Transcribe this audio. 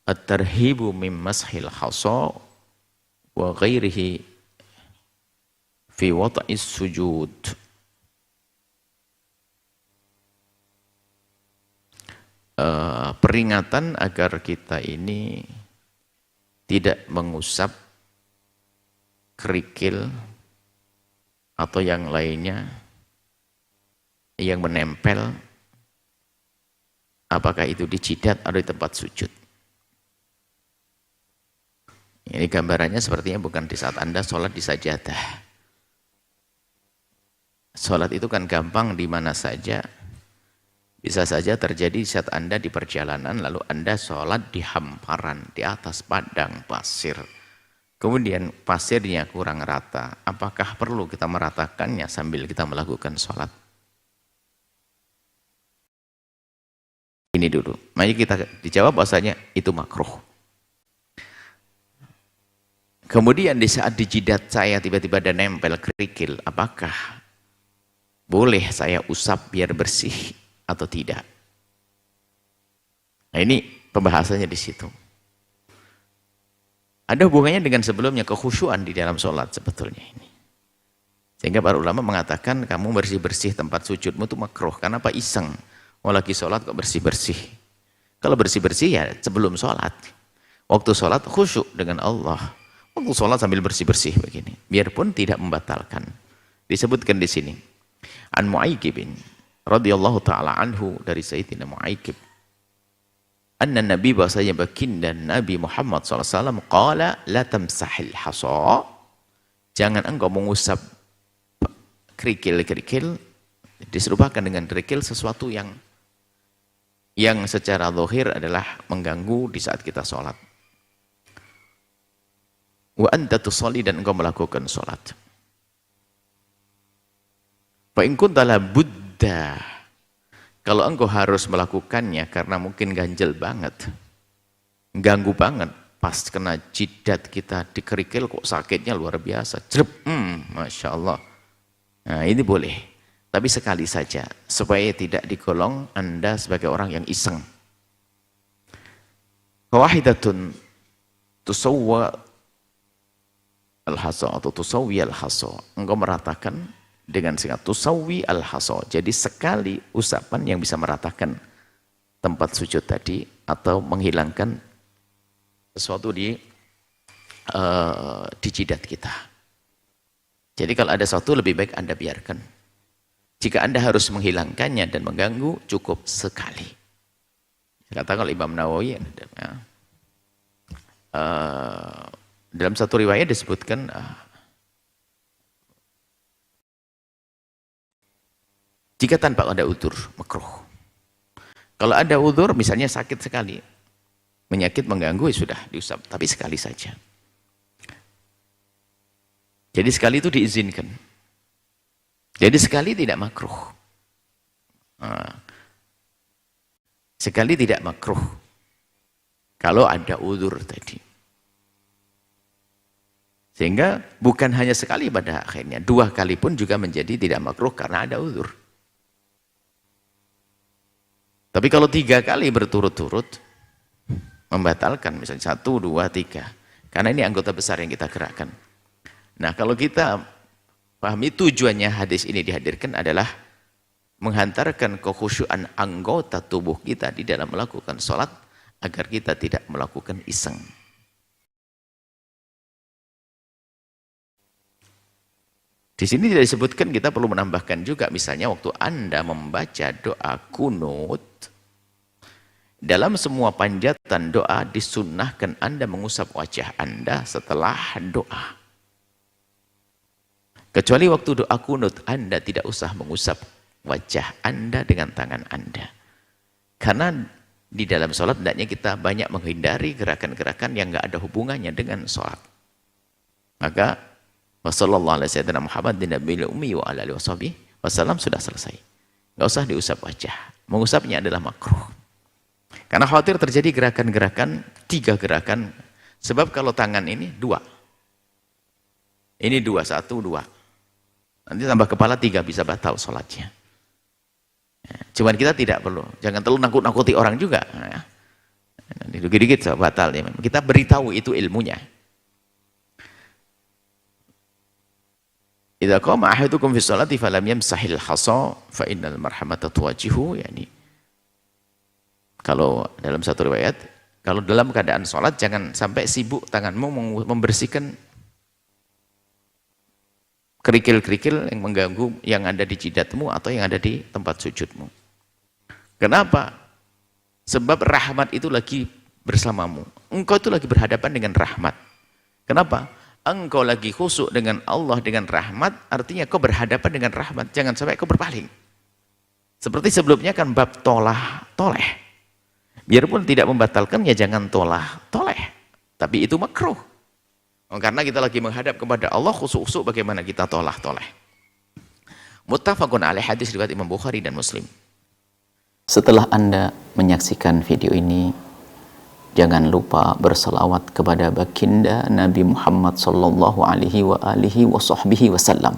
at-tarhibu min mashil hasa wa ghairihi fi wata'is sujud. Peringatan agar kita ini tidak mengusap kerikil atau yang lainnya yang menempel, apakah itu di jidat atau di tempat sujud. Ini gambarannya sepertinya bukan di saat Anda sholat di sajadah. Sholat itu kan gampang di mana saja. Bisa saja terjadi saat Anda di perjalanan, lalu Anda sholat di hamparan, di atas padang pasir. Kemudian pasirnya kurang rata. Apakah perlu kita meratakannya sambil kita melakukan sholat? Ini dulu. Mari kita dijawab bahasanya itu makruh. Kemudian di saat di jidat saya tiba-tiba ada nempel kerikil, apakah boleh saya usap biar bersih atau tidak? Nah ini pembahasannya di situ. Ada hubungannya dengan sebelumnya, kekhusyuan di dalam sholat sebetulnya ini. Sehingga para ulama mengatakan kamu bersih-bersih tempat sujudmu itu makruh. Karena apa? Iseng. Mau lagi sholat kok bersih-bersih. Kalau bersih-bersih ya sebelum sholat. Waktu sholat khusyuk dengan Allah. Waktu sholat sambil bersih-bersih begini. Biarpun tidak membatalkan. Disebutkan di sini. An Mu'aikibin radhiyallahu ta'ala anhu, dari Sayyidina Mu'aikib. Anna Nabi, bahasanya baginda Nabi Muhammad SAW, qala la tamsahil hasa, jangan engkau mengusap kerikil-kerikil, diserupakan dengan kerikil sesuatu yang secara zahir adalah mengganggu di saat kita sholat. Wa anta tusalli, dan engkau melakukan sholat. Fa in kunta la budda, kalau engkau harus melakukannya karena mungkin ganjel banget, ganggu banget, pas kena jidat kita di kerikil kok sakitnya luar biasa, jerep, Masya Allah. Nah ini boleh, tapi sekali saja, supaya tidak digolong Anda sebagai orang yang iseng. Wahidatun tusawwa al-hasa atau tusawwi al-hasa, engkau meratakan dengan singkat tusawwi al-hasa, jadi sekali usapan yang bisa meratakan tempat sujud tadi atau menghilangkan sesuatu di jidat kita. Jadi kalau ada sesuatu lebih baik Anda biarkan. Jika Anda harus menghilangkannya dan mengganggu, cukup sekali. Kata kalau Imam Nawawi ya, dalam satu riwayat disebutkan jika tanpa ada udzur, makruh. Kalau ada udzur, misalnya sakit sekali, menyakit mengganggu, ya sudah diusap, tapi sekali saja. Jadi sekali itu diizinkan. Jadi sekali tidak makruh. Sekali tidak makruh. Kalau ada udzur tadi. Sehingga bukan hanya sekali pada akhirnya, 2 kali pun juga menjadi tidak makruh karena ada udzur. Tapi kalau 3 kali berturut-turut membatalkan, misalnya 1, 2, 3, karena ini anggota besar yang kita gerakkan. Nah kalau kita pahami tujuannya hadis ini dihadirkan adalah menghantarkan kekhusyuan anggota tubuh kita di dalam melakukan sholat agar kita tidak melakukan iseng. Di sini tidak disebutkan, kita perlu menambahkan juga, misalnya waktu Anda membaca doa kunut, dalam semua panjatan doa disunnahkan Anda mengusap wajah Anda setelah doa. Kecuali waktu doa kunut, Anda tidak usah mengusap wajah Anda dengan tangan Anda. Karena di dalam sholat hendaknya kita banyak menghindari gerakan-gerakan yang enggak ada hubungannya dengan sholat. Maka Wassallallahu alaihi wasallam Muhammad bin Nabi Ummi wa ala alihi wasallam sudah selesai. Enggak usah diusap wajah. Mengusapnya adalah makruh. Karena khawatir terjadi gerakan-gerakan, 3 gerakan. Sebab kalau tangan ini 2. Ini 2, 1, 2. Nanti tambah kepala 3 bisa batal sholatnya. Cuman kita tidak perlu. Jangan terlalu nakut-nakuti orang juga. Dikit-dikit batal ya. Kita beritahu itu ilmunya. Idza qama ahadukum fi sholati falam yamsahil hasa fa innal marhamata tuwajihu, yani kalau dalam satu riwayat, kalau dalam keadaan sholat jangan sampai sibuk tanganmu membersihkan kerikil-kerikil yang mengganggu yang ada di jidatmu atau yang ada di tempat sujudmu. Kenapa? Sebab rahmat itu lagi bersamamu. Engkau itu lagi berhadapan dengan rahmat. Kenapa? Engkau lagi khusyuk dengan Allah, dengan rahmat, artinya kau berhadapan dengan rahmat. Jangan sampai kau berpaling. Seperti sebelumnya kan bab toleh. Biarpun tidak membatalkan, ya jangan toleh. Tapi itu makruh. Karena kita lagi menghadap kepada Allah, khusyuk-khusyuk bagaimana kita toleh. Muttafaqun alaih, hadis riwayat Imam Bukhari dan Muslim. Setelah Anda menyaksikan video ini, jangan lupa berselawat kepada baginda Nabi Muhammad sallallahu alaihi wa alihi wa sahbihi wasallam.